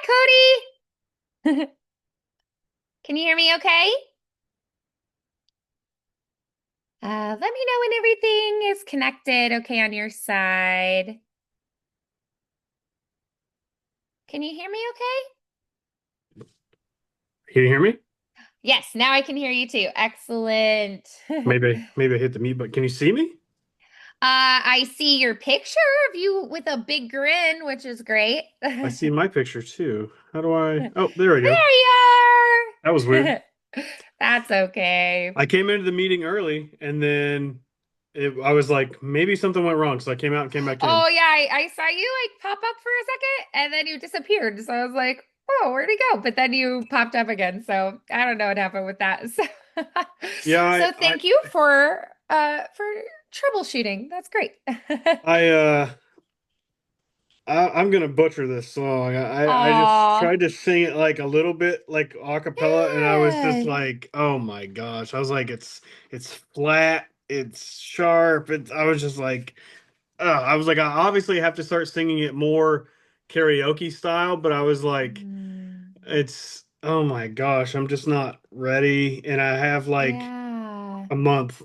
Cody. Can you hear me okay? Let me know when everything is connected okay on your side. Can you hear me okay? Can you hear me? Yes, now I can hear you too. Excellent. Maybe I hit the mute, but can you see me? I see your picture of you with a big grin, which is great. I There see my picture too. How do I? Oh, there we go. you That was weird. are. That's okay. I came into the meeting early and then I was like, maybe something went wrong. So I came out and came back in. Oh yeah, I saw you like pop up for a second and then you disappeared. So I was like, oh, where'd he go? But then you popped up again. So I don't know what happened with that. So, Yeah, so thank you for troubleshooting. That's great. I, uh, I'm gonna butcher this song. I just Aw. tried to sing it like a little bit like a cappella, and I was just Yeah. like, oh my gosh. I was like, it's flat, it's sharp. I was just like, I was like, I obviously have to start singing it more karaoke style, but I was like, Mm, oh my gosh, I'm just not ready, and I have like yeah. a month.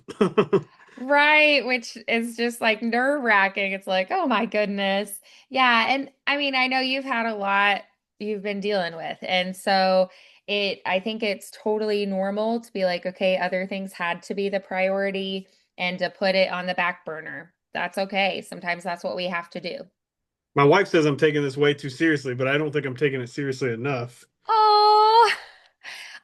Right, which is just like nerve-wracking. It's like, oh my goodness. Yeah, and I mean, I know you've had a lot you've been dealing with. And so I think it's totally normal to be like, okay, other things had to be the priority and to put it on the back burner. That's okay. Sometimes that's what we have to do. My wife says I'm taking this way too seriously, but I don't think I'm taking it seriously enough. Oh,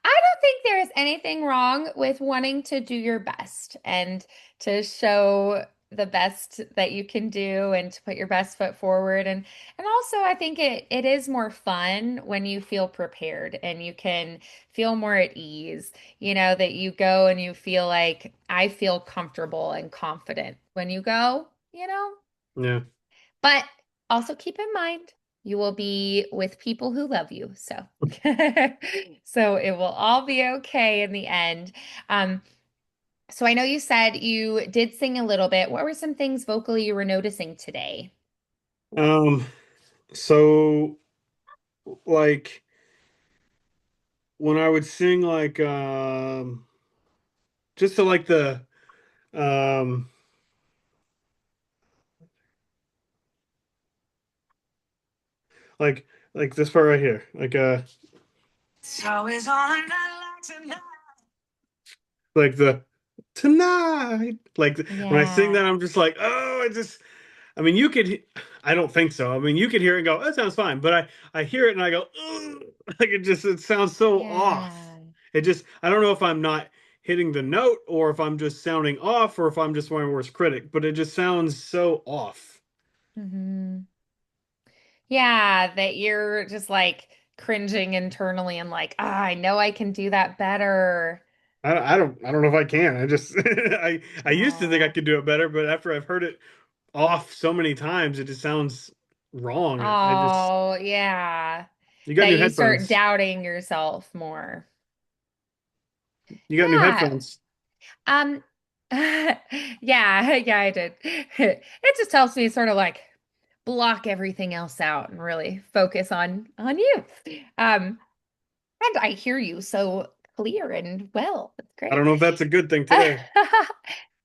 I don't think there's anything wrong with wanting to do your best and to show the best that you can do and to put your best foot forward. And also I think it is more fun when you feel prepared and you can feel more at ease, that you go and you feel like I feel comfortable and confident when you go. Yeah. But also keep in mind, you will be with people who love you. So, so it will all be okay in the end. Um, so I know you said you did sing a little bit. What were some things vocally you were noticing today? Um, so like when I would sing like just to like the um like like this part right here. So it's on tonight. Like the tonight. When I sing Yeah. that I'm just like, oh, I mean you I don't think so. I mean you could hear it and go, that sounds fine, but I hear it and I go, ugh, like it sounds so off. Yeah. I don't know if I'm not hitting the note or if I'm just sounding off or if I'm just my worst critic, but it just sounds so off. Hmm. Yeah, that you're just like cringing internally and like, I know I can do that better. I don't know if I can. I used to think I Oh. could do it better, but after I've heard it off so many times, it just sounds wrong. Oh, yeah. You got That new you start headphones. doubting yourself more. You got new Yeah. headphones. Um, yeah, I did. It just helps me sort of like block everything else out and really focus on you. Um, and I hear you so clear and well. That's I great. don't know if that's a good thing today.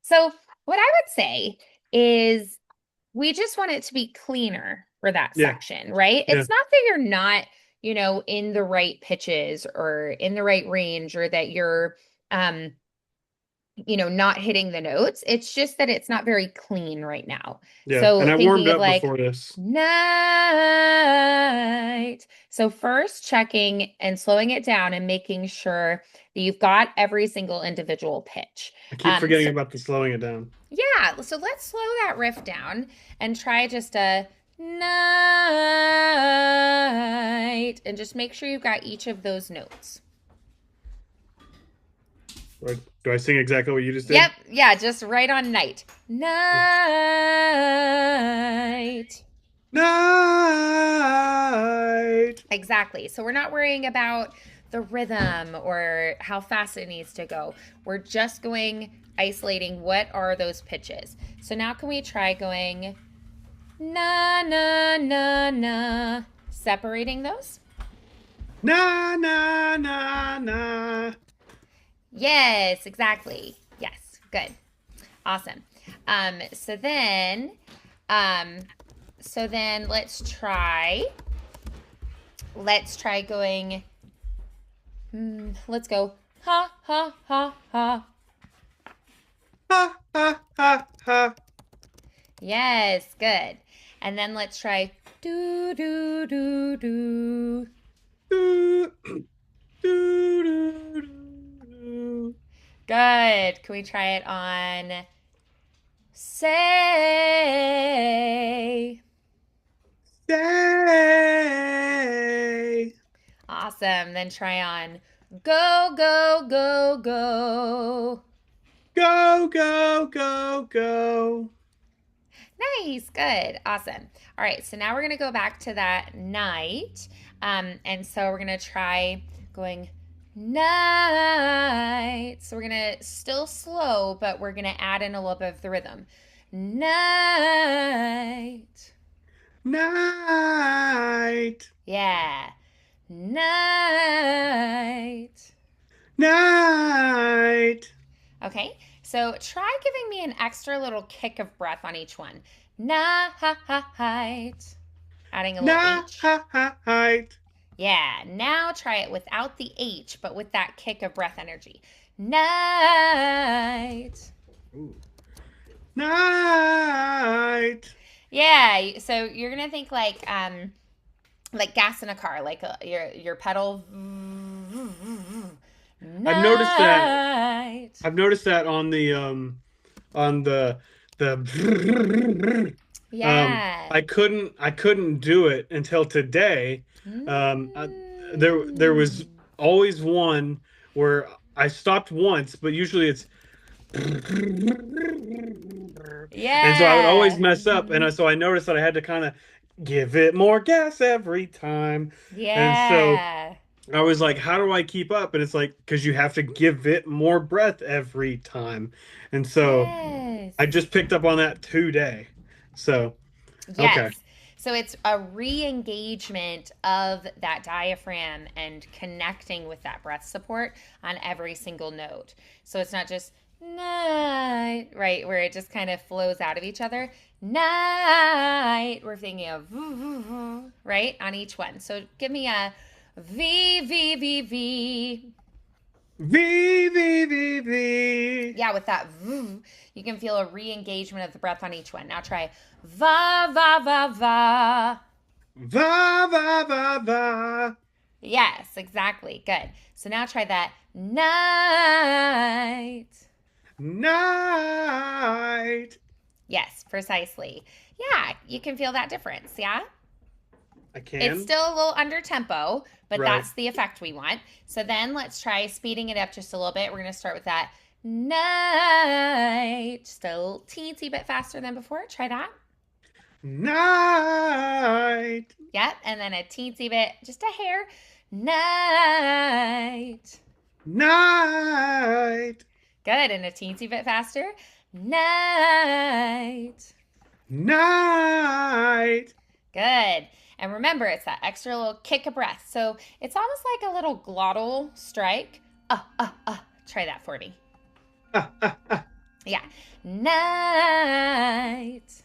So what I would say is we just want it to be cleaner for that Yeah, section, right? yeah, It's not that you're not, in the right pitches or in the right range or that you're not hitting the notes. It's just that it's not very clean right now. yeah. So And I warmed thinking of up like before this. night. So first checking and slowing it down and making sure that you've got every single individual pitch. I keep Um, forgetting so about the slowing it down. yeah, so let's slow that riff down and try just a night and just make sure you've got each of those notes. Do I sing exactly what you just Yep, did? yeah, just right on night. Night. Night. Exactly. So we're not worrying about the rhythm or how fast it needs to go. We're just going isolating what are those pitches. So now can we try going na na na na, separating those? Na na na na. Yes, exactly. Yes, good. Awesome. So then, um, let's try going. Let's go. Ha ha ha ha. Ha ha ha ha. Yes, good. And then let's try do do do do. Do, do, do, do. Good. Can we try it on say? Say. Awesome. Then try on go go go go. Go, go, go, go. Nice. Good. Awesome. All right. So now we're going to go back to that night. And so we're going to try going night. So we're going to still slow, but we're going to add in a little bit of the rhythm. Night. Night. Yeah. Night. Night. Okay. So try giving me an extra little kick of breath on each one. Night. Adding a little Night. H. Night. Yeah, now try it without the H, but with that kick of breath energy. Night. Night. Yeah, so you're gonna think like gas in a car, like your pedal. I've noticed that. Night. I've noticed that on the Yeah. I couldn't do it until today. Um, I, there was Mm. always one where I stopped once, but usually it's and so I would always Yeah. mess up, and so I noticed that I had to kind of give it more gas every time, and so Yeah. I was like, how do I keep up? And it's like, because you have to give it more breath every time. And so Yes. I just picked up on that today. So, okay. Yes. So it's a re engagement of that diaphragm and connecting with that breath support on every single note. So it's not just night, right, where it just kind of flows out of each other. Night. We're thinking of right on each one. So give me a V, V, V, V. V, V, V, V. Yeah, with that you can feel a re-engagement of the breath on each one. Now try va va va va. Va, va, va, va. Yes, exactly. Good. So now try that night. Night. Yes, precisely. Yeah, you can feel that difference. Yeah. I It's can. still a little under tempo, but Right. that's the effect we want. So then let's try speeding it up just a little bit. We're going to start with that night. Just a little teensy bit faster than before. Try that. Night. Yep. And then a teensy bit, just a hair. Night. Night. Good. And a teensy bit faster. Night. Night. Good. And remember, it's that extra little kick of breath. So it's almost like a little glottal strike. Try that for me. Ah, ah, ah. Yeah. Night.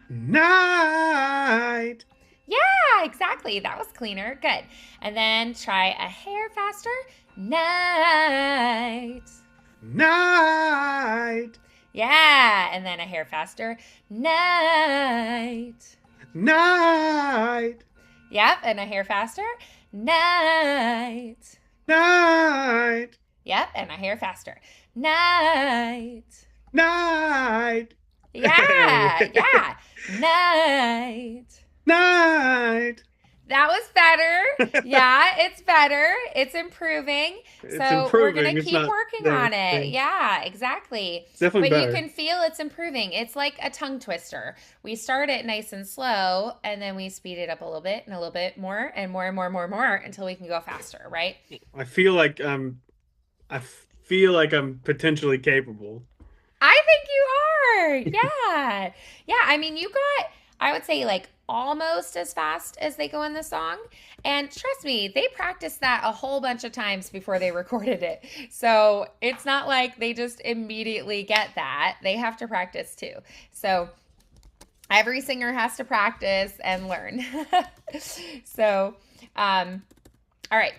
Night. Yeah, exactly. That was cleaner. Good. And then try a hair faster. Night. Night. Yeah. And then a hair faster. Night. Night. Yep. And a hair faster. Night. Night. Yep. And a hair faster. Night. Night. Yeah. Yeah. Night. Night. That was better. Yeah, it's better. It's improving. It's So we're going improving. to It's keep not working there. on it. It's Yeah, exactly. definitely But you better. can feel it's improving. It's like a tongue twister. We start it nice and slow, and then we speed it up a little bit and a little bit more and more and more and more and more until we can go faster, right? I feel like I feel like I'm potentially capable. I think you are. Yeah. Yeah. I mean, I would say like almost as fast as they go in the song. And trust me, they practiced that a whole bunch of times before they recorded it. So it's not like they just immediately get that. They have to practice too. So every singer has to practice and learn. So, all right.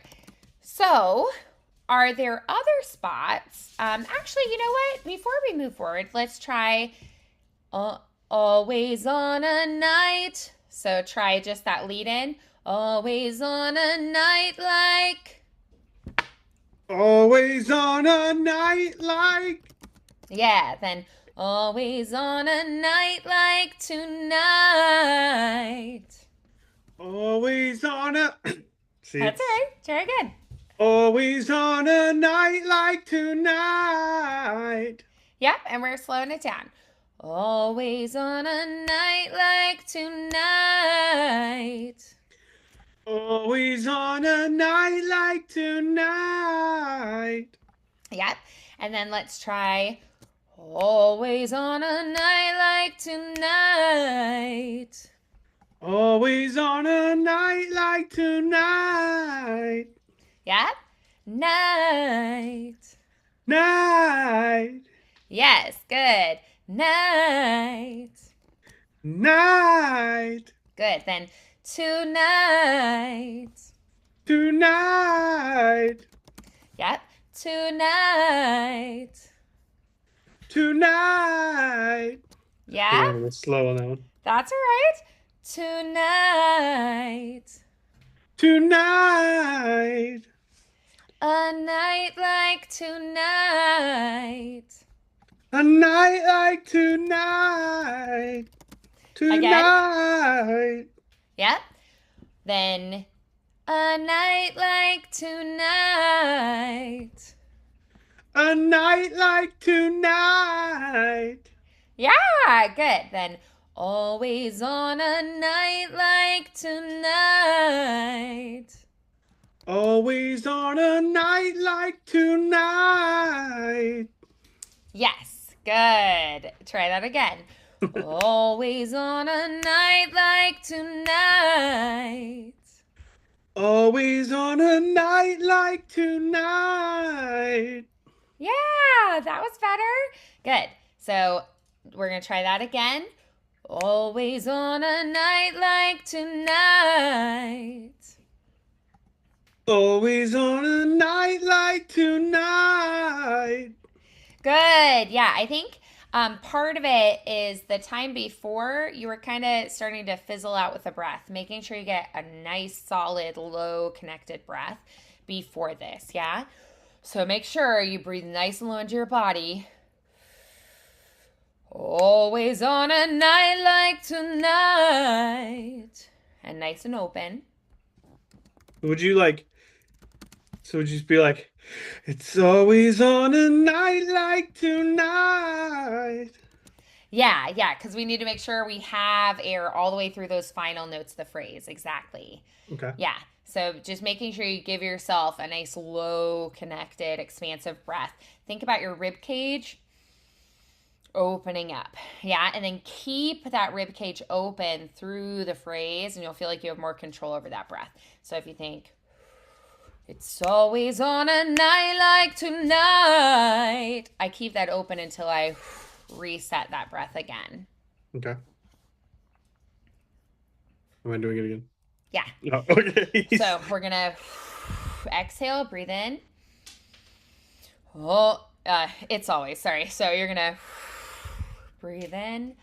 So, are there other spots? Actually, you know what? Before we move forward, let's try uh, always on a night. So, try just that lead in. Always on a night like. Always on a night like. Yeah, then always on a night like tonight. Always on a. See, That's all it's right. Try again. always on a night like tonight. Yep, and we're slowing it down. Always on a night like tonight. Always on a night like tonight. Yep, and then let's try always on a night like tonight. Always on a night like tonight. Yep, night. Night. Yes, good. Night. Night. Good. Then tonight. Tonight. Yep, tonight. Tonight. Yeah, Yeah, a little slow on that one. that's all right. Tonight. Tonight. A night like tonight. A night like tonight. Again. Tonight. Yep. Then a night like tonight. A night like tonight. Yeah, good. Then always on a night like tonight. Always on a night like tonight. Yes, good. Try that again. Always on a night like tonight. Always on a night like tonight. Yeah, that was better. Good. So we're going to try that again. Always on a night like tonight. Always on a night like tonight. Good. Yeah, I think part of it is the time before you were kind of starting to fizzle out with the breath, making sure you get a nice, solid, low connected breath before this. Yeah. So make sure you breathe nice and low into your body. Always on a night like tonight. And nice and open. Would you like, so would you just be like, it's always on a night like tonight? Yeah, yeah, because we need to make sure we have air all the way through those final notes of the phrase. Exactly. Okay. Yeah. So just making sure you give yourself a nice, low, connected, expansive breath. Think about your rib cage opening up. Yeah. And then keep that rib cage open through the phrase, and you'll feel like you have more control over that breath. So if you think, it's always on a night like tonight, I keep that open until I reset that breath again. Okay. Am I doing it again? Yeah. Oh, okay. So we're going to exhale, breathe in. Oh, it's always, sorry. So you're going to breathe in.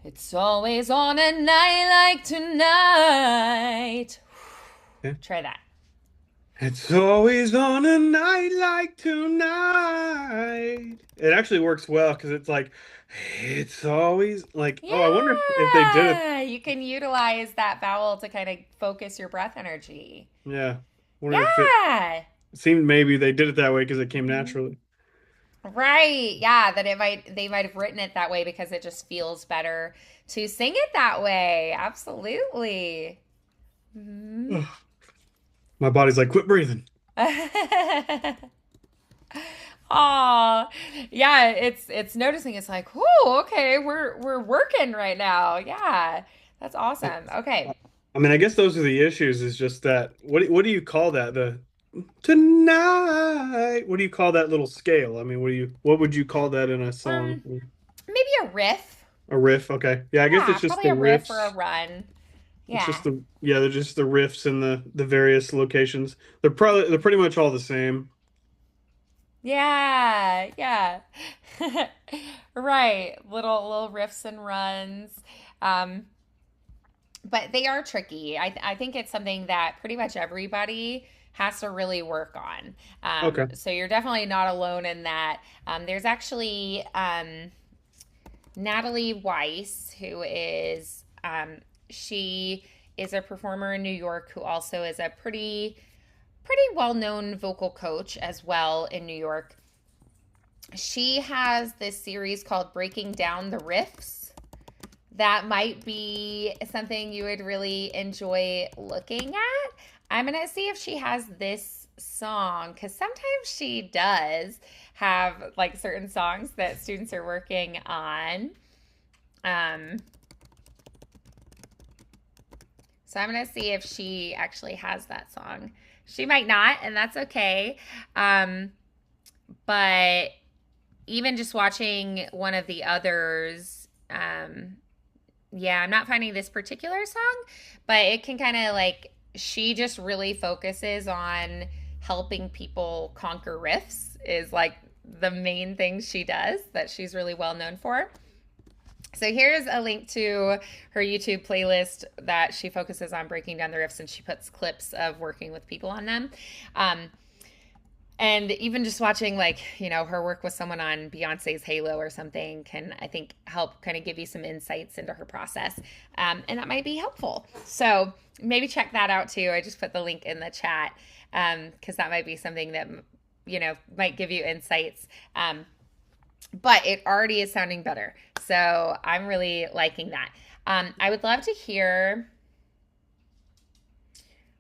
It's always on a night like tonight. Okay. Try that. It's always on a night like tonight. It actually works well because it's like, it's always like, oh, I wonder if they did it. Yeah, you can utilize that vowel to kind of focus your breath energy. Yeah. Wonder if it Yeah. seemed maybe they did it that way because it came naturally. Right. Yeah, that they might have written it that way because it just feels better to sing it that way. Absolutely. Mhm. My body's like, quit breathing. Oh, yeah, it's noticing. It's like, oh, okay, we're working right now. Yeah, that's awesome. Okay. I mean, I guess those are the issues. Is just that what do you call that? The tonight. What do you call that little scale? I mean, what would you call that in a song? Um, Maybe a riff. A riff? Okay. Yeah, I guess Yeah, it's just probably the a riff or a riffs. run. It's just Yeah. they're just the riffs in the various locations. They're pretty much all the same. Yeah, yeah. Right. Little riffs and runs. Um, but they are tricky. I think it's something that pretty much everybody has to really work on. Okay. So you're definitely not alone in that. There's actually Natalie Weiss, who is she is a performer in New York who also is a pretty well known vocal coach as well in New York. She has this series called Breaking Down the Riffs. That might be something you would really enjoy looking at. I'm going to see if she has this song because sometimes she does have like certain songs that students are working on. Um, so I'm going to see if she actually has that song. She might not, and that's okay. But even just watching one of the others, yeah, I'm not finding this particular song, but it can kind of like, she just really focuses on helping people conquer riffs, is like the main thing she does that she's really well known for. So here's a link to her YouTube playlist that she focuses on breaking down the riffs, and she puts clips of working with people on them. Um, and even just watching like, her work with someone on Beyonce's Halo or something can, I think, help kind of give you some insights into her process. And that might be helpful. So maybe check that out too. I just put the link in the chat because that might be something that, might give you insights. But it already is sounding better. So I'm really liking that. I would love to hear.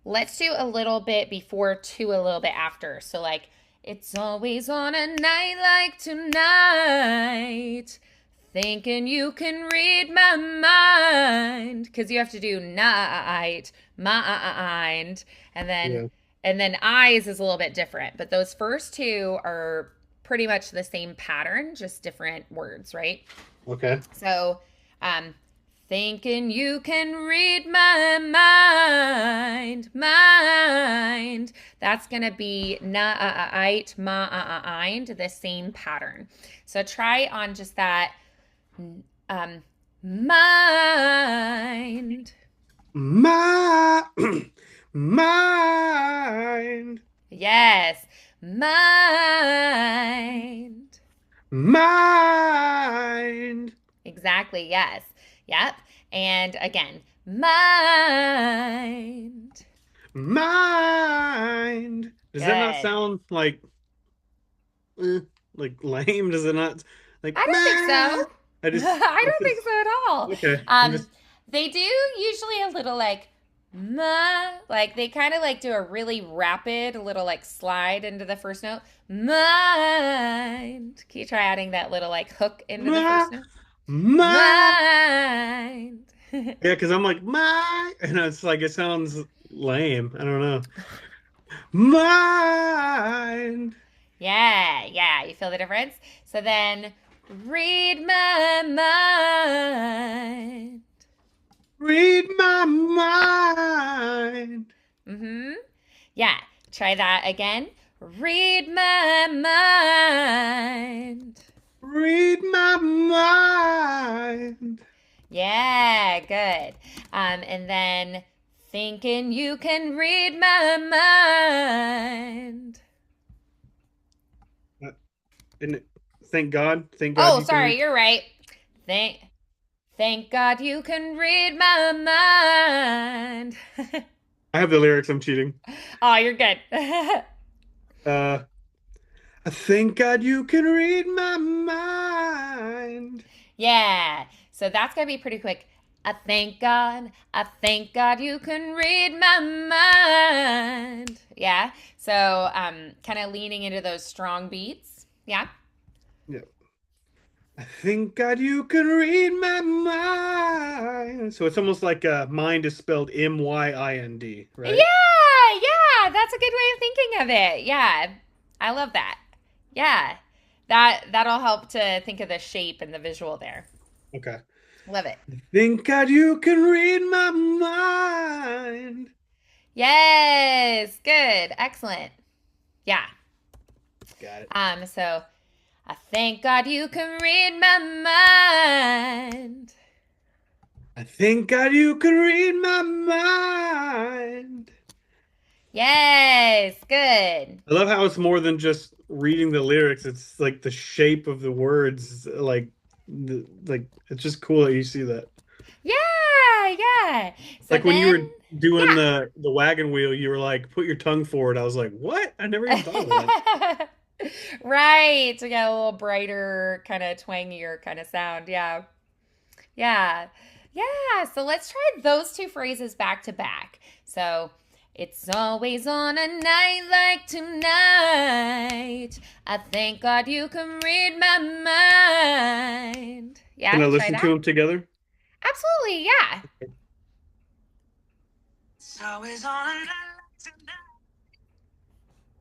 Let's do a little bit before to a little bit after. So, like, it's always on a night like tonight, thinking you can read my mind. Because you have to do night, mind, and then Yeah. eyes is a little bit different. But those first two are pretty much the same pattern, just different words, right? Okay. So, um, thinking you can read my mind. That's gonna be na-ite, ma-ind, the same pattern. So try on just that mind. My mind, Yes, mind. mind, Exactly, yes. Yep. And again, mind. mind. Does that not Good. sound eh, like lame? Does it not like I don't think man? so. I just I like don't think this. so at all. Okay. I'm Um, just they do usually a little like ma, like they kind of like do a really rapid little like slide into the first note. Mind. Can you try adding that little like hook into the my first note? my Mind. yeah, because I'm like my and it's like it sounds lame. I don't know. Mind. Yeah, yeah. You feel the difference? So then read my mind. Read my mind. Mm-hmm. Yeah. Try that again. Read my mind. Read my mind. Yeah, good. And then thinking you can read my mind. Uh, And thank God. Thank God Oh, you can sorry, read. you're right. Thank thank God you can read my mind. I have the lyrics. I'm cheating. Oh, you're good. Uh, I thank God you can read my mind. Yeah. So that's gonna be pretty quick. I thank God you can read my mind. Yeah. So kind of leaning into those strong beats. Yeah. Yeah. I thank God you can read my mind. So it's almost like mind is spelled Myind, right? Yeah, yeah, that's a good way of thinking of it. Yeah. I love that. Yeah. That'll help to think of the shape and the visual there. Okay. Love it. Thank God you can read my mind. Yes. Good. Excellent. Yeah. Got it. So I thank God you can read my mind. I thank God you can read my mind. Yes. Good. I love how it's more than just reading the lyrics. It's like the shape of the words, like it's just cool that you see that. Yeah, yeah. So Like when you then, were doing yeah. the wagon wheel, you were like, put your tongue forward. I was like, what? I never even thought of that. Right, to get a little brighter, kind of twangier kind of sound. Yeah. Yeah. Yeah. So let's try those two phrases back to back. So it's always on a night like tonight. I thank God you can read my mind. Can I Yeah, try listen to that. them together? Absolutely. Yeah. It's always on a night like tonight.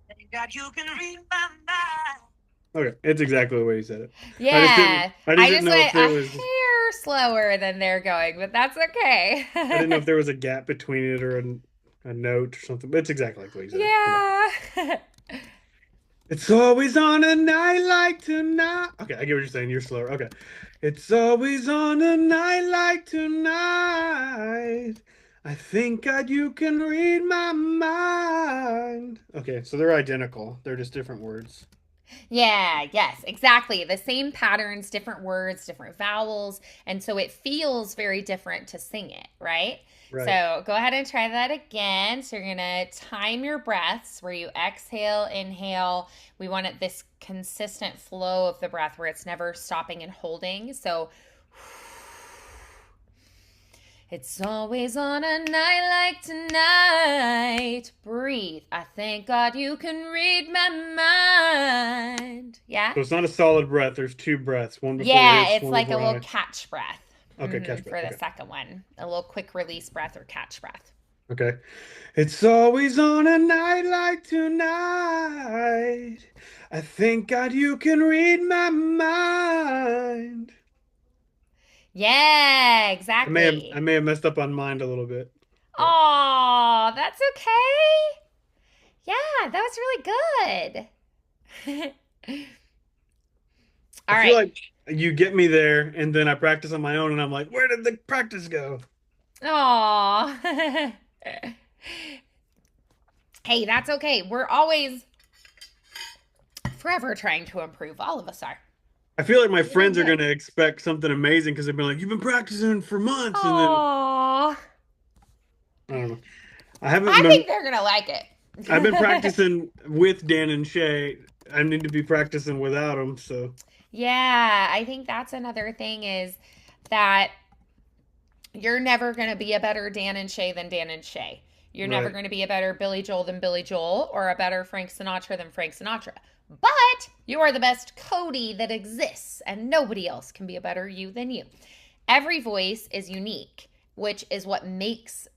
Thank God you can read my mind. Okay, it's exactly the way you said it. Yeah. I just I didn't just know if went a there was hair slower than they're going, but that's okay. I didn't know if there was a gap between it or a note or something. But it's exactly like what you said. Okay. Yeah. It's always on a night like tonight. Okay, I get what you're saying. You're slower. Okay. It's always on a night like tonight. I think God you can read my mind. Okay, so they're identical. They're just different words. Yeah, yes, exactly. The same patterns, different words, different vowels. And so it feels very different to sing it, right? Right. So go ahead and try that again. So you're going to time your breaths where you exhale, inhale. We want it this consistent flow of the breath where it's never stopping and holding. So it's always on a night like tonight. Breathe. I thank God you can read my mind. Yeah? So it's not a solid breath. There's two breaths, one before Yeah, hiss, it's one like a before little I. catch breath Okay, catch breath. for the Okay. second one. A little quick release breath or catch breath. Okay. It's always on a night like tonight. I thank God you can read my mind. Yeah, I exactly. may have messed up on mind a little bit, but Oh, that's okay. Yeah, that was really good. I All feel right. like you get me there and then I practice on my own and I'm like, where did the practice go? Aw. Hey, that's okay. We're always forever trying to improve. All of us are. I feel like my You're doing friends are good. going to expect something amazing because they've been like, you've been practicing for months and then Aw. I don't know. I haven't I been think they're gonna like I've been it. practicing with Dan and Shay. I need to be practicing without them, so Yeah, I think that's another thing is that you're never going to be a better Dan and Shay than Dan and Shay. You're never right. going to be a better Billy Joel than Billy Joel or a better Frank Sinatra than Frank Sinatra. But you are the best Cody that exists, and nobody else can be a better you than you. Every voice is unique, which is what makes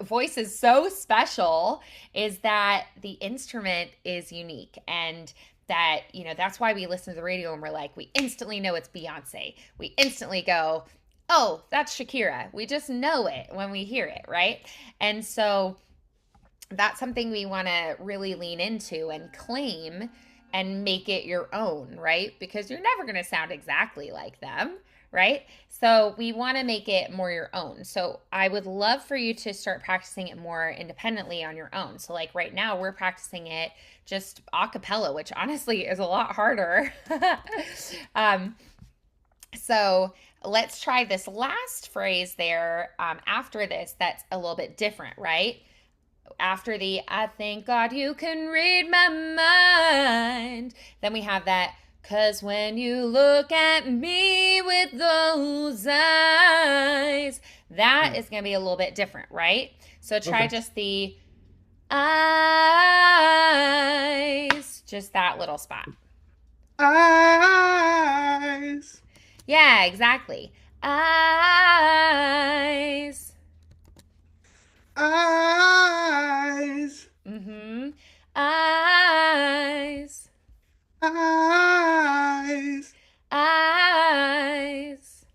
voices so special, is that the instrument is unique. And that, that's why we listen to the radio and we're like, we instantly know it's Beyonce. We instantly go, oh, that's Shakira. We just know it when we hear it, right? And so that's something we want to really lean into and claim and make it your own, right? Because you're never going to sound exactly like them, right? So we want to make it more your own. So I would love for you to start practicing it more independently on your own. So like right now we're practicing it just a cappella, which honestly is a lot harder. um, so let's try this last phrase there after this that's a little bit different, right? After the I thank God you can read my mind, then we have that because when you look at me with those eyes, that Hmm. is going to be a little bit different, right? So try Okay. just the eyes, just that little spot. Eyes. Yeah, exactly. Eyes. Eyes. Mm-hmm. Eyes. Eyes. Eyes.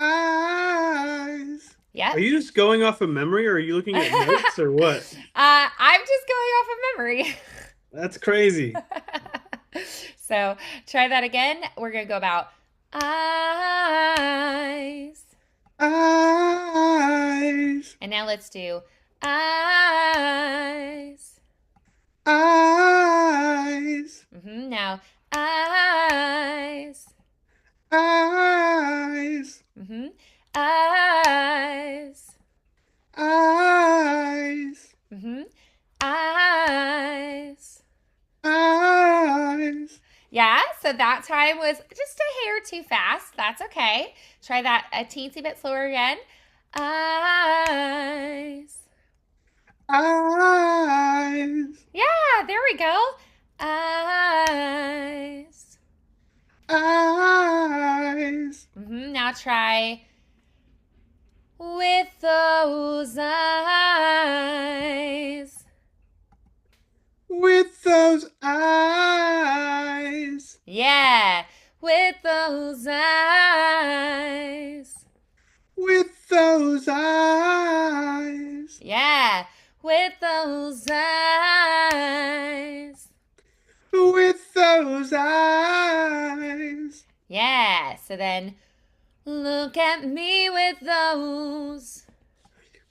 Eyes. Are Yep. you just going off of memory or are you looking at notes or what? I'm just going off of memory. That's crazy. So try that again. We're going to go about eyes. Eyes. And now let's do eyes. Eyes. Now eyes. Eyes. hmm Eyes. Eyes. hmm Eyes. Eyes. Yeah, so that time was just a hair too fast. That's okay. Try that a teensy bit slower again. Eyes. Eyes. Yeah, there we go. Eyes. Eyes. Now try with those eyes. With those eyes. Yeah, with those eyes. With those eyes. Yeah, with those eyes. With those eyes. Yeah, so then look at me with those.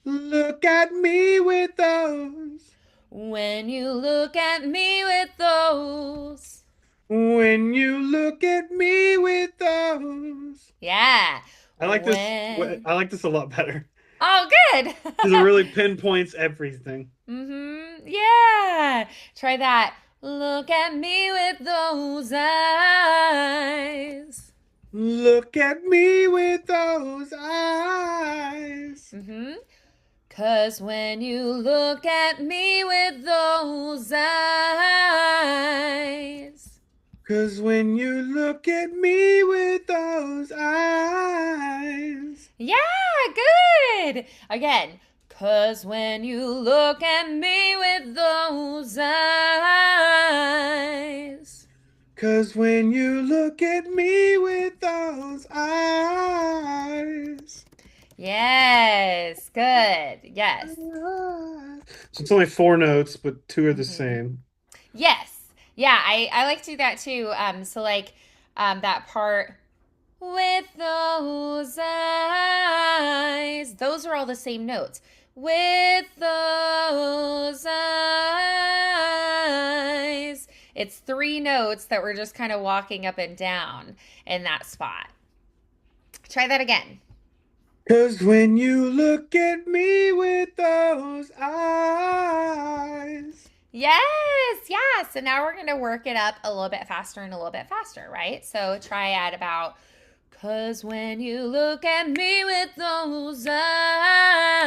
Look at me with those. When you look at me with those. When you look at me with those. Yeah, I like this. when. I like this a lot better Oh, good. because it really pinpoints everything. Yeah, try that. Look at me with those eyes. Look at me with those eyes. Mm-hmm. 'Cause when you look at me with those eyes. 'Cause when you look at me with those eyes. Yeah, good. Again. 'Cause when you look at me with those eyes. 'Cause when you look at me with those eyes. Yes, good. Yes. So it's only four notes, but two are the hmm same. Yes. Yeah, I like to do that too. So like that part with those eyes. Those are all the same notes. With those eyes. It's three notes that we're just kind of walking up and down in that spot. Try that again. 'Cause when you look at me with those eyes. Yes, yeah. So now we're going to work it up a little bit faster and a little bit faster, right? So try at about, 'cause when you look at me with those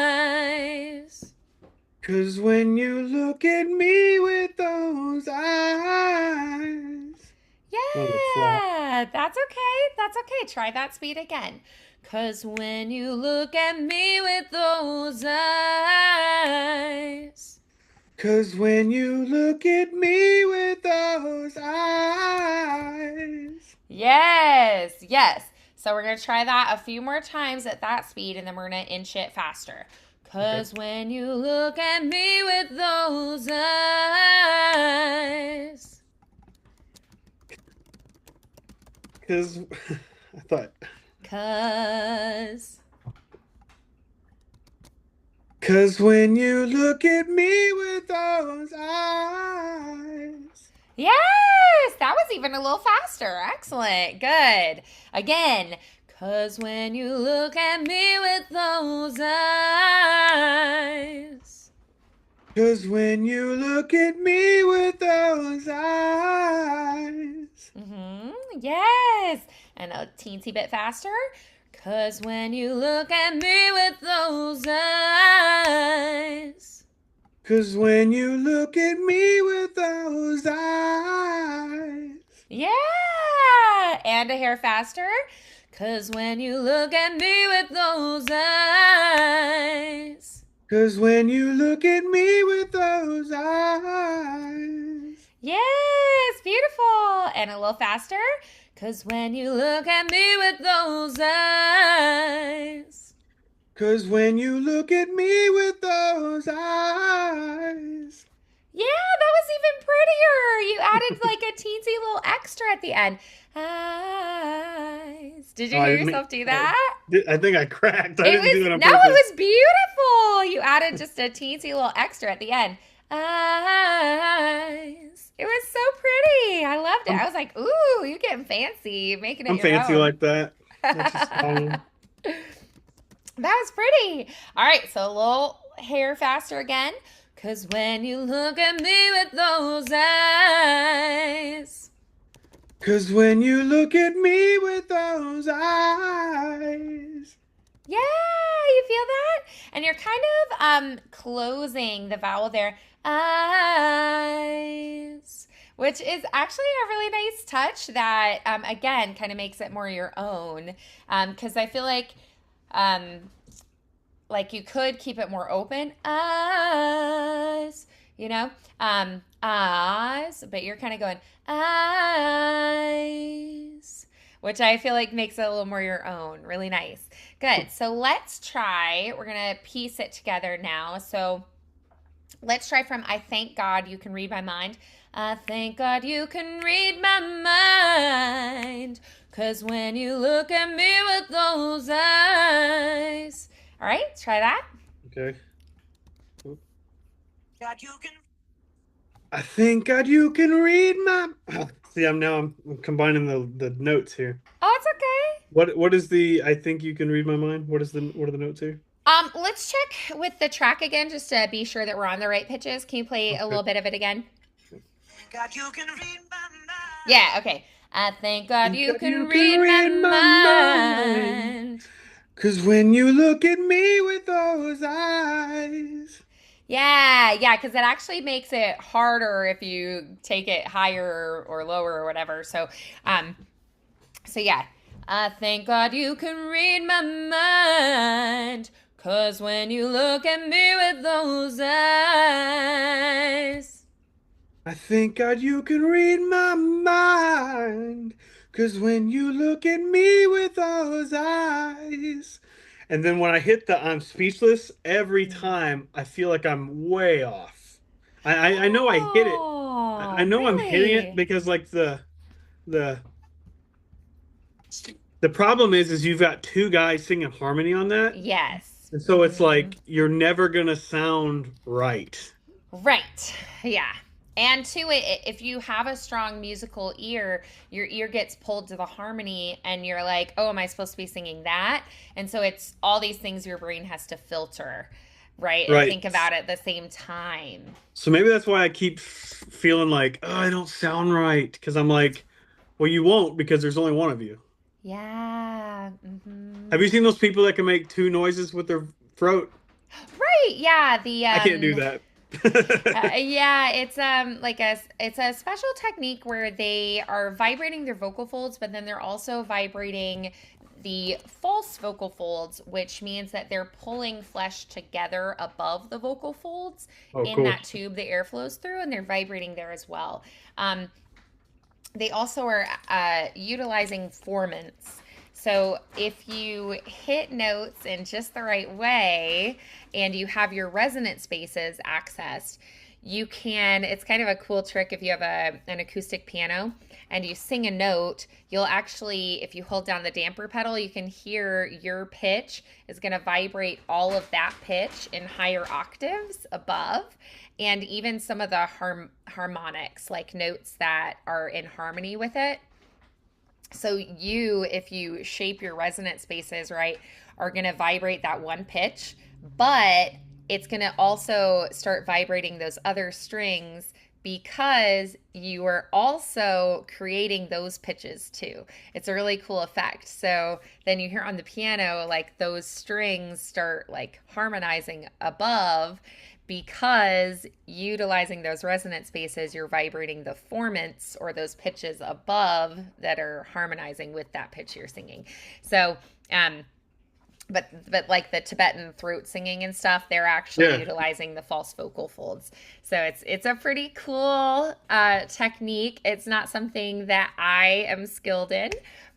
eyes. 'Cause when you look at me with those eyes. Oh, the flat. Yeah, that's okay. That's okay. Try that speed again. 'Cause when you look at me with those eyes. 'Cause when you look at me with those eyes. Yes, yes. So we're going to try that a few more times at that speed and then we're going to inch it faster. Okay. 'Cause when you look at me with those eyes. Because I thought. 'Cause. 'Cause when you look at me with those eyes. Yes, that was even a little faster. Excellent. Good. Again. 'Cause when you look at me with those eyes. 'Cause when you look at me with those eyes. Yes. And a teensy bit faster. 'Cause when you look at me with those eyes. 'Cause when you look at me with those eyes. Yeah. And a hair faster. 'Cause when you look at me with those eyes. 'Cause when you look at me with those eyes. Yes, beautiful. And a little faster. 'Cause when you look at me with those eyes. 'Cause when you look at me with those eyes. Yeah, that was even prettier. You added like a teensy little extra at the end. Eyes. Did you Oh, I hear didn't mean, yourself do that? I think I cracked. I It didn't was, do it on no, it purpose. was beautiful. You added just a teensy little extra at the end. Eyes. It was so pretty. I loved it. I I'm, was like, ooh, you're getting fancy, making it I'm your fancy own. like that. That's just how That was pretty. All right, so a little hair faster again. 'Cause when you look at me with those eyes. 'Cause when you look at me with those eyes. Yeah, you feel that? And you're kind of closing the vowel there. Eyes. Which is actually a really nice touch that again kind of makes it more your own. Because I feel um like you could keep it more open. Eyes, you know? Eyes, but you're kind of going eyes, which I feel like makes it a little more your own. Really nice. Good. So let's try. We're going to piece it together now. So let's try from I thank God you can read my mind. I thank God you can read my mind. 'Cause when you look at me with those eyes. All right, try that. Okay. I think God you can read my. See, I'm combining the notes here. Oh, it's okay. What is the I think you can read my mind? What are the notes here? Let's check with the track again just to be sure that we're on the right pitches. Can you play a Okay. little bit of it again? God, you can read my mind. Yeah, okay. I thank God Think you God can you can read my read my mind. mind. 'Cause when you look at me with those eyes. Yeah, because it actually makes it harder if you take it higher or lower or whatever. Um, so yeah. I thank God you can read my mind. 'Cause when you look at me with those eyes. I think God you can read my mind. 'Cause when you look at me with those eyes. And then when I hit the I'm speechless, every time I feel like I'm way off. I know I hit it. I Oh, know I'm hitting it really? because like the the problem is you've got two guys singing harmony on that. Yes. And so it's like you're never gonna sound right. Right. Yeah. And to it, if you have a strong musical ear, your ear gets pulled to the harmony and you're like, oh, am I supposed to be singing that? And so it's all these things your brain has to filter, right? And Right. think about at the same time. So maybe that's why I keep feeling like, oh, I don't sound right. Because I'm like, well, you won't because there's only one of you. Yeah. Have you seen those people that can make two noises with their throat? Right. Yeah. I can't do that. Yeah, it's like it's a special technique where they are vibrating their vocal folds, but then they're also vibrating the false vocal folds, which means that they're pulling flesh together above the vocal folds Oh, in cool. that tube the air flows through, and they're vibrating there as well. Um, they also are utilizing formants. So if you hit notes in just the right way and you have your resonant spaces accessed, you can, it's kind of a cool trick if you have an acoustic piano and you sing a note, you'll actually, if you hold down the damper pedal, you can hear your pitch is going to vibrate all of that pitch in higher octaves above. And even some of the harmonics, like notes that are in harmony with it. So if you shape your resonant spaces right, are going to vibrate that one pitch, but it's going to also start vibrating those other strings because you are also creating those pitches too. It's a really cool effect. So then you hear on the piano, like those strings start like harmonizing above because utilizing those resonant spaces, you're vibrating the formants or those pitches above that are harmonizing with that pitch you're singing. So, but like the Tibetan throat singing and stuff, they're actually Yeah. utilizing the false vocal folds. So it's a pretty cool technique. It's not something that I am skilled in,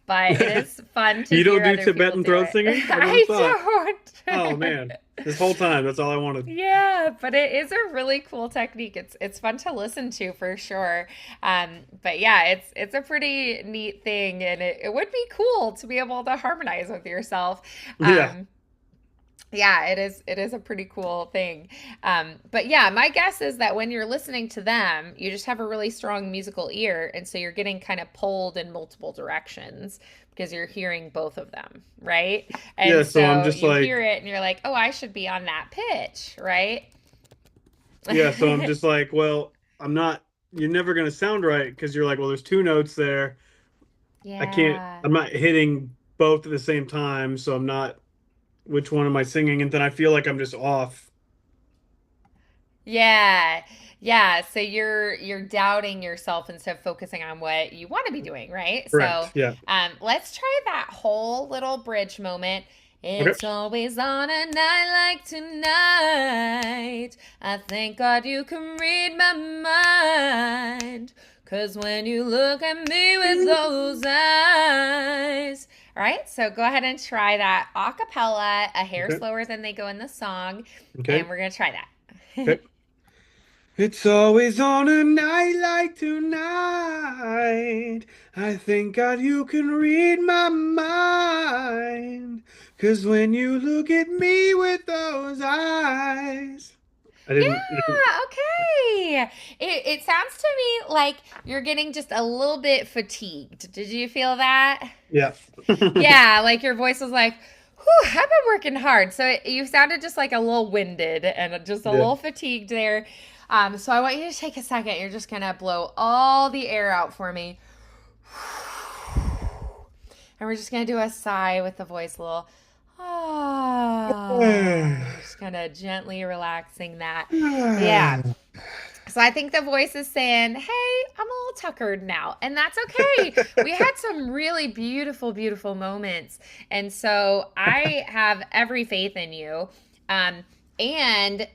but it is fun to You don't hear do other people Tibetan do throat it. singing? I would have thought. I Oh don't. man, this whole time that's all I wanted. Yeah, but it is a really cool technique. It's fun to listen to for sure. But yeah, it's a pretty neat thing, and it would be cool to be able to harmonize with yourself. Yeah. Um, yeah, it is a pretty cool thing. But yeah, my guess is that when you're listening to them, you just have a really strong musical ear, and so you're getting kind of pulled in multiple directions because you're hearing both of them, right? Yeah, And so I'm so just you hear like, it and you're like, "Oh, I should be on that pitch," right? yeah, so I'm just like, well, I'm not, you're never gonna sound right because you're like, well, there's two notes there. Yeah. I'm not hitting both at the same time, so I'm not, which one am I singing? And then I feel like I'm just off. Yeah. Yeah, so you're doubting yourself instead of focusing on what you want to be doing, right? So, Correct. Yeah. let's try that whole little bridge moment. Okay. It's always on a night like tonight. I thank God you can read my mind. 'Cause when you look at me with those eyes. All right, so go ahead and try that a cappella, a hair Okay. slower than they go in the song, and Okay. we're gonna try that. Okay. It's always on a night like tonight. I thank God you can read my mind. 'Cause when you look at me with those eyes. I didn't. Yeah, okay. It sounds to me like you're getting just a little bit fatigued. Did you feel that? Yeah. Yeah, like your voice was like, whew, I've been working hard. So you sounded just like a little winded and just a Yeah. little fatigued there. So I want you to take a second. You're just gonna blow all the air out for me. And we're just gonna do a sigh with the voice a little. Ah, just kind of gently relaxing that. Yeah. So I think the voice is saying, "Hey, I'm a little tuckered now." And that's okay. We had some really beautiful, beautiful moments. And so I have every faith in you. And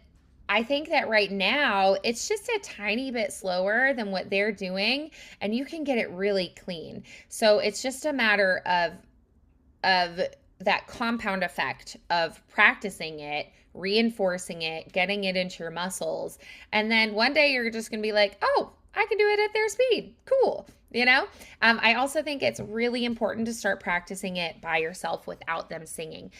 I think that right now it's just a tiny bit slower than what they're doing, and you can get it really clean. So it's just a matter of that compound effect of practicing it, reinforcing it, getting it into your muscles. And then one day you're just going to be like, oh, I can do it at their speed. Cool. You know, I also think it's really important to start practicing it by yourself without them singing.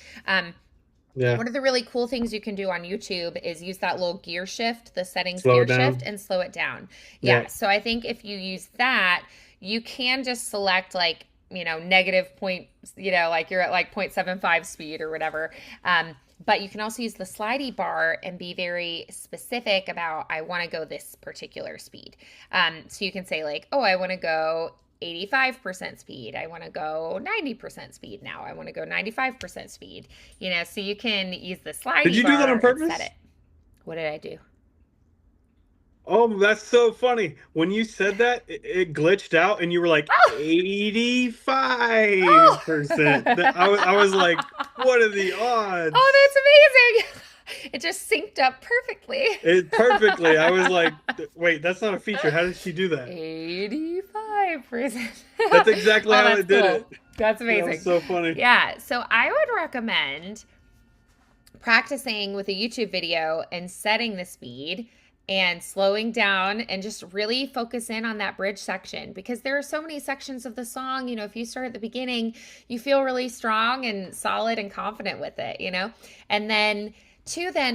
Yeah. One of the really cool things you can do on YouTube is use that little gear shift, the settings Slow gear it shift, down. and slow it down. Yeah. Yeah. So I think if you use that, you can just select like, negative point, like you're at like 0.75 speed or whatever. But you can also use the slidey bar and be very specific about, I want to go this particular speed. So you can say like, oh, I want to go 85% speed. I want to go 90% speed now. I want to go 95% speed. So you can use the Did slidey you do that on bar and set purpose? it. What did I do? Oh, that's so funny. When you said that, it glitched out and you were like Oh, oh, 85%. I was like, what are the odds? oh, that's amazing. It just synced up perfectly. It perfectly. I was like, wait, that's not a feature. How did she do that? 85%. That's exactly Oh, how that's it did cool. it. That's That was amazing. so funny. Yeah, so I would recommend practicing with a YouTube video and setting the speed and slowing down and just really focus in on that bridge section because there are so many sections of the song. If you start at the beginning, you feel really strong and solid and confident with it. And then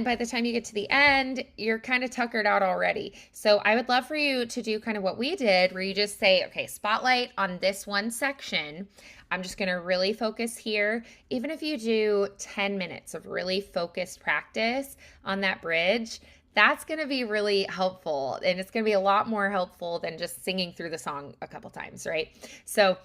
by the time you get to the end, you're kind of tuckered out already. So I would love for you to do kind of what we did, where you just say, okay, spotlight on this one section. I'm just going to really focus here. Even if you do 10 minutes of really focused practice on that bridge, that's going to be really helpful. And it's going to be a lot more helpful than just singing through the song a couple times, right? So,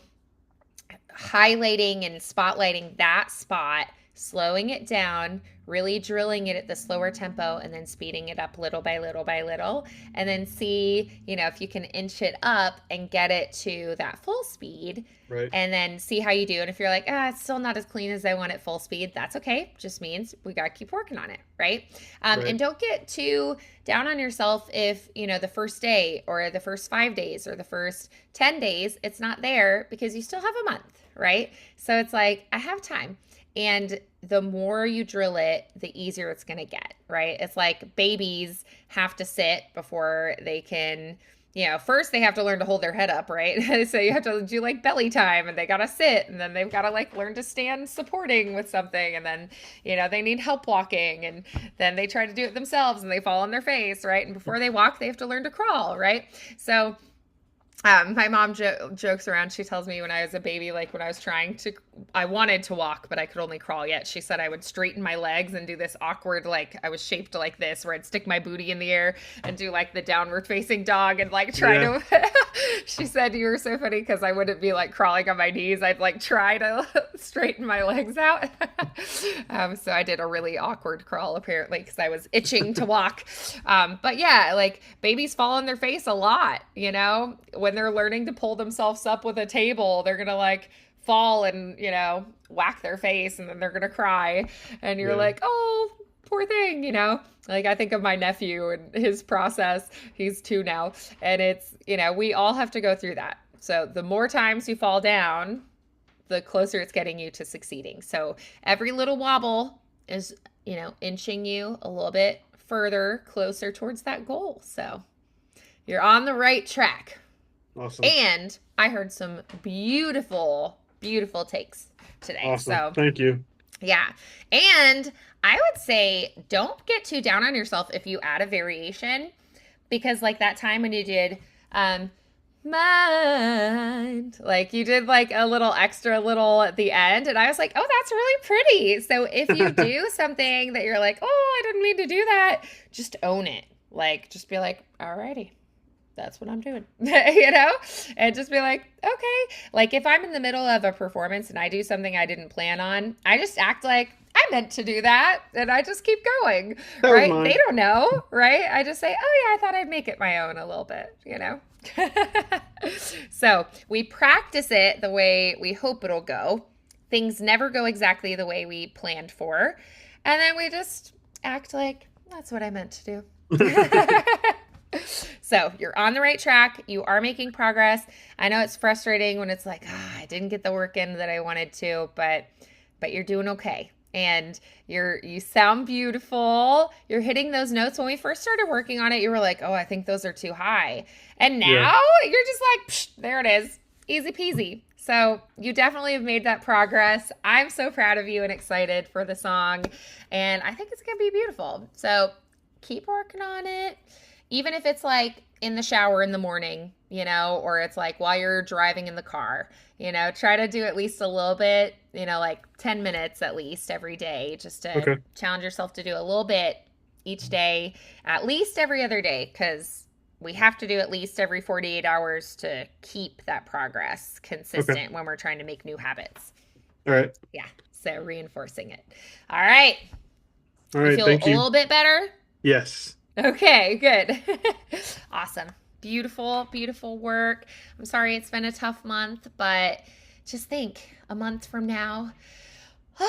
highlighting and spotlighting that spot, slowing it down, really drilling it at the slower tempo, and then speeding it up little by little by little. And then see, if you can inch it up and get it to that full speed. Right. And then see how you do. And if you're like, it's still not as clean as I want at full speed, that's okay. Just means we got to keep working on it, right? And Right. don't get too down on yourself if, the first day or the first 5 days or the first 10 days, it's not there because you still have a month, right? So it's like, I have time. And the more you drill it, the easier it's going to get, right? It's like babies have to sit before they can, first they have to learn to hold their head up, right? So you have to do like belly time and they got to sit and then they've got to like learn to stand supporting with something. And then, they need help walking and then they try to do it themselves and they fall on their face, right? And before they walk, they have to learn to crawl, right? So my mom jokes around. She tells me when I was a baby, like when I wanted to walk, but I could only crawl yet. She said I would straighten my legs and do this awkward, like I was shaped like this, where I'd stick my booty in the air and do like the downward facing dog and like try Yeah. to. She said you were so funny because I wouldn't be like crawling on my knees. I'd like try to straighten my legs out. So I did a really awkward crawl apparently because I was itching to walk. But yeah, like babies fall on their face a lot, when they're learning to pull themselves up with a table, they're gonna like fall and whack their face and then they're gonna cry and you're Yeah. like, oh, poor thing. Like I think of my nephew and his process. He's 2 now, and it's we all have to go through that. So the more times you fall down, the closer it's getting you to succeeding. So every little wobble is inching you a little bit further closer towards that goal. So you're on the right track. Awesome. And I heard some beautiful, beautiful takes today. Awesome. So, Thank you. yeah. And I would say don't get too down on yourself if you add a variation because like that time when you did mind, like you did like a little extra little at the end and I was like, "Oh, that's really pretty." So if you do something that you're like, "Oh, I didn't mean to do that," just own it. Like just be like, "Alrighty, that's what I'm doing," and just be like, okay. Like if I'm in the middle of a performance and I do something I didn't plan on, I just act like I meant to do that and I just keep going, That was right? They mine. don't know, right? I just say, oh yeah, I thought I'd make it my own a little bit. So we practice it the way we hope it'll go. Things never go exactly the way we planned for. And then we just act like that's what I meant to do. So you're on the right track. You are making progress. I know it's frustrating when it's like, I didn't get the work in that I wanted to, but you're doing okay. And you sound beautiful. You're hitting those notes. When we first started working on it, you were like, oh, I think those are too high. And Yeah. now you're just like, psh, there it is. Easy peasy. So you definitely have made that progress. I'm so proud of you and excited for the song. And I think it's going to be beautiful. So keep working on it. Even if it's like in the shower in the morning, or it's like while you're driving in the car, try to do at least a little bit, like 10 minutes at least every day, just to Okay. challenge yourself to do a little bit each day, at least every other day, because we have to do at least every 48 hours to keep that progress Okay. consistent when we're trying to make new habits. All right. Yeah. So reinforcing it. All right. All You right. feel Thank a you. little bit better? Yes. Okay, good. Awesome. Beautiful, beautiful work. I'm sorry it's been a tough month, but just think a month from now, you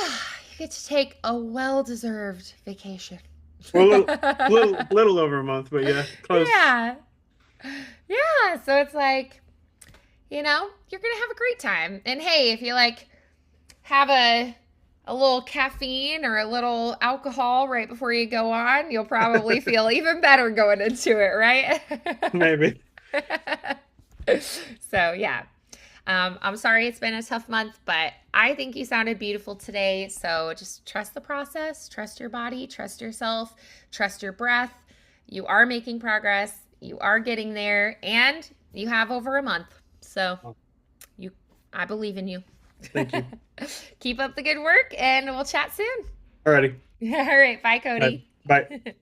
get to take a well deserved vacation. Well, little over a month, but yeah, close. Yeah. Yeah. So it's like, you're going to have a great time. And hey, if you like have a little caffeine or a little alcohol right before you go on, you'll probably feel even better going into it, right? Maybe. So, yeah. I'm sorry it's been a tough month, but I think you sounded beautiful today. So just trust the process, trust your body, trust yourself, trust your breath. You are making progress, you are getting there, and you have over a month. So you, I believe in you. Thank you. Keep up the good work, and we'll chat soon. Alrighty. All right. Bye, All right. Cody. Bye.